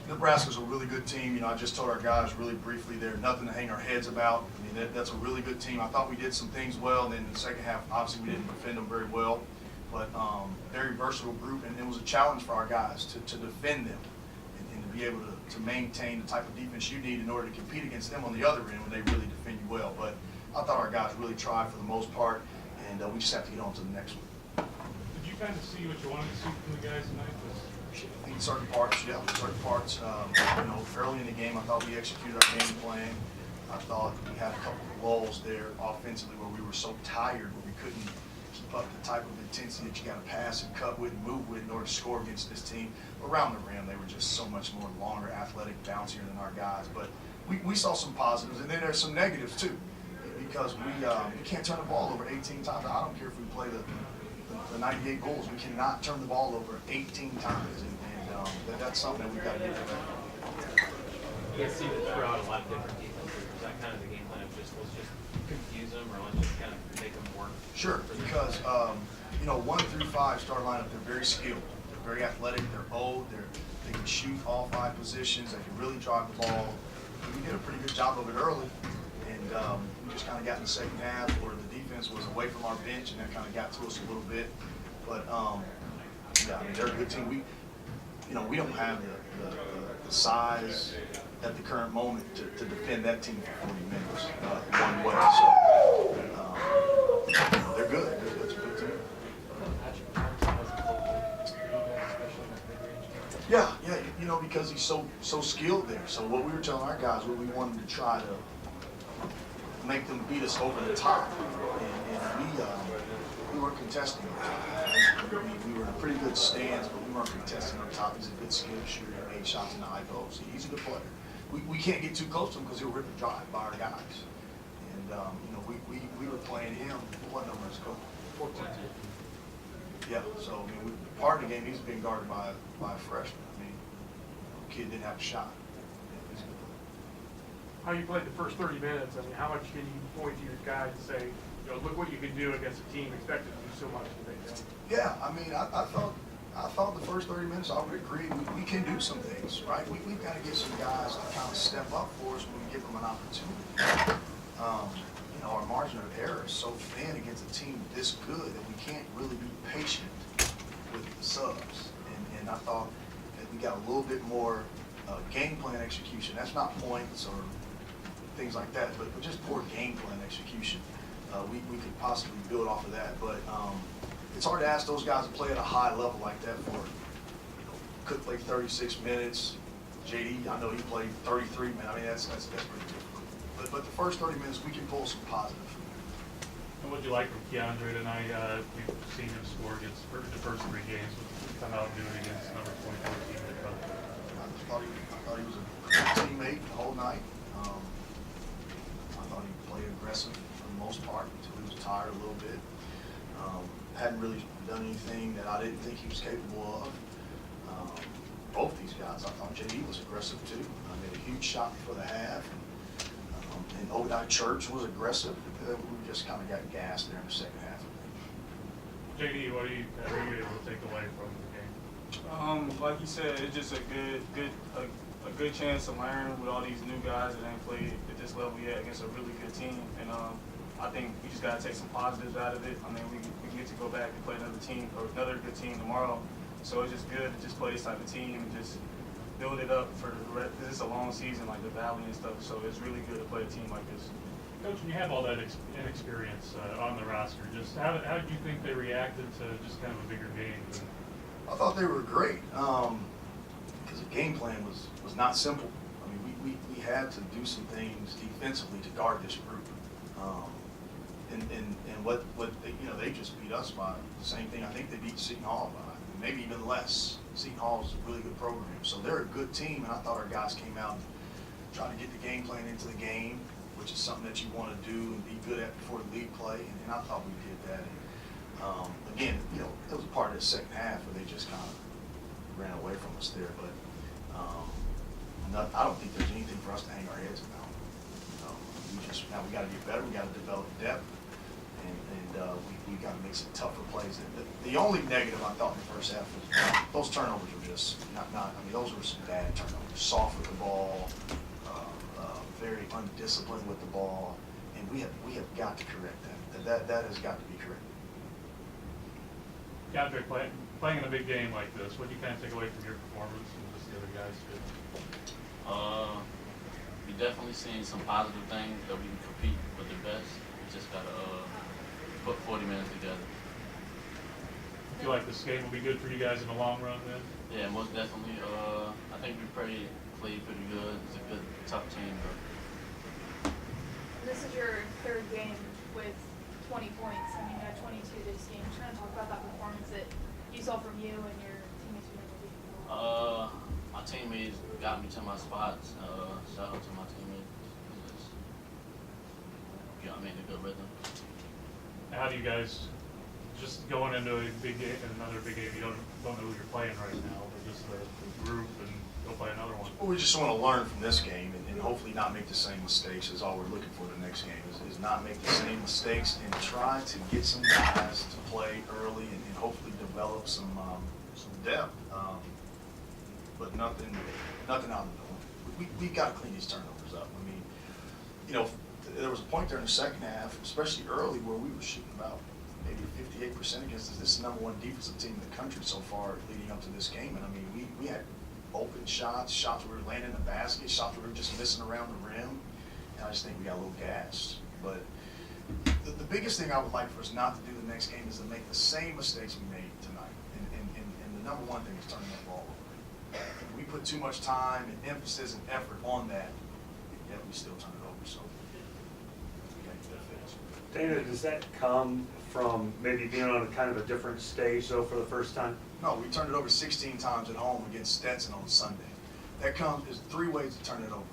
Nebraska's a really good team. I just told our guys really briefly there, nothing to hang our heads about. That's a really good team. I thought we did some things well, and then in the second half, obviously we didn't defend them very well. But very versatile group, and it was a challenge for our guys to defend them and to be able to maintain the type of defense you need in order to compete against them on the other end when they really defend you well. But I thought our guys really tried for the most part, and we just have to get on to the next one. Did you kind of see what you wanted to see from the guys tonight? In certain parts, yeah, certain parts. Early in the game, I thought we executed our game plan. I thought we had a couple of lulls there offensively where we were so tired where we couldn't keep up the type of intensity that you got to pass and cut with and move with in order to score against this team. Around the rim, they were just so much more longer, athletic, bouncier than our guys. But we saw some positives, and then there's some negatives too, because we can't turn the ball over 18 times. I don't care if we play the 98 goals. We cannot turn the ball over 18 times, and that's something that we've got to do for that. You guys seem to throw out a lot of different defenses. Was that kind of the game plan of let's just confuse them, or let's just kind of make them work? Sure, because 1 through 5 start lineup, they're very skilled, they're very athletic, they're old, they can shoot all 5 positions, they can really drive the ball. We did a pretty good job of it early, and we just kind of got in the second half where the defense was away from our bench, and that kind of got to us a little bit. But yeah, they're a good team. We don't have the size at the current moment to defend that team for 40 minutes one way. So they're good. It's a good team. Yeah, because he's so skilled there. So what we were telling our guys, we wanted to try to make them beat us over the top, and we weren't contesting them. We were in a pretty good stance, but we weren't contesting on top. He's a good skill shooter. He made shots in the high post. He's a good player. We can't get too close to him because he'll rip and drive by our guys. And we were playing him. What number is it? 14. Yeah. So part of the game he's being guarded by a freshman. The kid didn't have a shot. He's a good player. How you played the first 30 minutes? How much can you point to your guys and say, look what you can do against a team expected to do so much today? Yeah, I thought the first 30 minutes, I would agree, we can do some things, right? We've got to get some guys to kind of step up for us when we give them an opportunity. Our margin of error is so thin against a team this good that we can't really be patient with the subs. And I thought that we got a little bit more game plan execution. That's not points or things like that, but just poor game plan execution. We could possibly build off of that, but it's hard to ask those guys to play at a high level like that for, Cook played 36 minutes. JD, I know he played 33 minutes. That's pretty difficult. But the first 30 minutes, we can pull some positive. And what did you like from Keandre tonight? We've seen him score against the first 3 games. Come out doing against number 24 team in the cup. I thought he was a good teammate the whole night. I thought he played aggressive for the most part until he was tired a little bit. Hadn't really done anything that I didn't think he was capable of. Both these guys, I thought JD was aggressive too. I made a huge shot before the half. And Odai Church was aggressive. We just kind of got gassed there in the second half. JD, what are you able to take away from the game? Like you said, it's just a good chance to learn with all these new guys that ain't played at this level yet against a really good team. And I think we just got to take some positives out of it. We can get to go back and play another team or another good team tomorrow. So it's just good to just play this type of team and just build it up for the rest. Because it's a long season, like the Valley and stuff. So it's really good to play a team like this. Coach, when you have all that inexperience on the roster, just how did you think they reacted to just kind of a bigger game? I thought they were great because the game plan was not simple. We had to do some things defensively to guard this group, and what they just beat us by the same thing. I think they beat Seton Hall by maybe even less. Seton Hall is a really good program, so they're a good team. And I thought our guys came out and tried to get the game plan into the game, which is something that you want to do and be good at before the league play, and I thought we did that. And, again, it was a part of the second half where they just kind of ran away from us there. But I don't think there's anything for us to hang our heads about. Now we got to get better. We got to develop depth, and we got to make some tougher plays. The only negative I thought in the first half was those turnovers were just not. I mean, those were some bad turnovers. Soft with the ball, very undisciplined with the ball, and we have got to correct that. That has got to be corrected. Keandre, playing in a big game like this, what do you kind of take away from your performance and just the other guys did? We definitely seen some positive things that we can compete with the best. We just gotta put 40 minutes together. Feel like this game will be good for you guys in the long run then? Yeah, most definitely. I think we played pretty good. It's a good, tough team. But This is your third game with 20 points. I mean, you had 22 this game. Just trying to talk about that performance that you saw from you and your teammates who never beat you. my teammates got me to my spots. Shout out to my teammates. Just got me in a good rhythm. How do you guys, just going into a big game, another big game, you don't know who you're playing right now, but just the group and go play another one? Well, we just want to learn from this game and hopefully not make the same mistakes is all we're looking for the next game is not make the same mistakes and try to get some guys to play early and hopefully develop some depth. But nothing out of the norm. We've got to clean these turnovers up. I mean, you know, there was a point there in the second half, especially early, where we were shooting about maybe 58% against this #1 defensive team in the country so far leading up to this game. And I mean, we had open shots where we were landing in the basket, shots where we were just missing around the rim. And I just think we got a little gas. But the biggest thing I would like for us not to do the next game is to make the same mistakes we made tonight. And the #1 thing is turning that ball over. We put too much time and emphasis and effort on that, yet we still turn it over. So, Dana, does that come from maybe being on a kind of a different stage, though, for the first time? no, we turned it over 16 times at home against Stetson on Sunday. There's 3 ways to turn it over: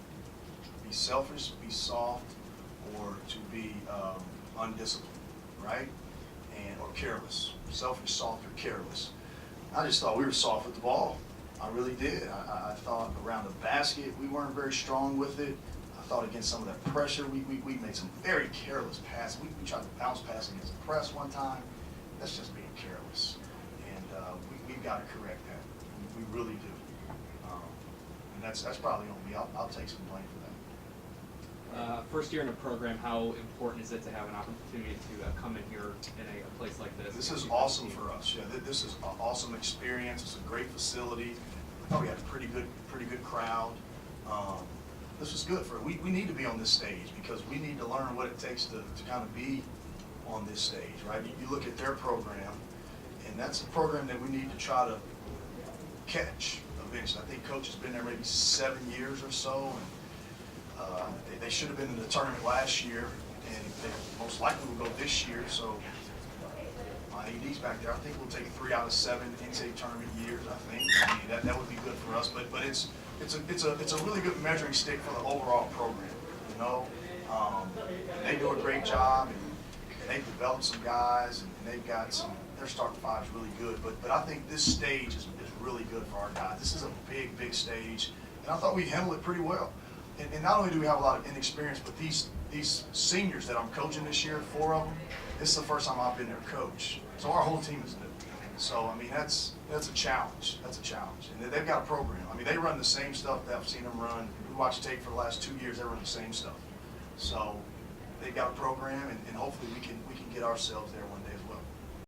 be selfish, be soft, or to be undisciplined, right? Or careless. Selfish, soft, or careless. I just thought we were soft with the ball. I really did. I thought around the basket we weren't very strong with it. I thought against some of that pressure we made some very careless passes. We tried to bounce pass against the press one time. That's just being careless, and we've got to correct that. We really do. And that's probably on me. I'll take some blame for that. First year in a program, how important is it to have an opportunity to come in here in a place like this? This is awesome for us. Yeah, this is an awesome experience. It's a great facility. I thought we had a pretty good crowd. This was good for us. We need to be on this stage because we need to learn what it takes to kind of be on this stage, right? You look at their program, and that's a program that we need to try to catch eventually. I think Coach has been there maybe 7 years or so, and they should have been in the tournament last year, and they most likely will go this year. So my AD's back there. I think we'll take 3 out of 7 NCAA tournament years. I think. I mean, that would be good for us. But it's a really good measuring stick for the overall program. You know, they do a great job, and they've developed some guys, and they've got some. Their starting five is really good. But I think this stage is really good for our guys. This is a big stage, and I thought we handled it pretty well. And not only do we have a lot of inexperience, but these seniors that I'm coaching this year, 4 of them, this is the first time I've been their coach. So our whole team is new. So I mean that's a challenge. That's a challenge. And they've got a program. I mean they run the same stuff that I've seen them run. We watched tape for the last 2 years. They run the same stuff. So they've got a program, and hopefully we can get ourselves there one day.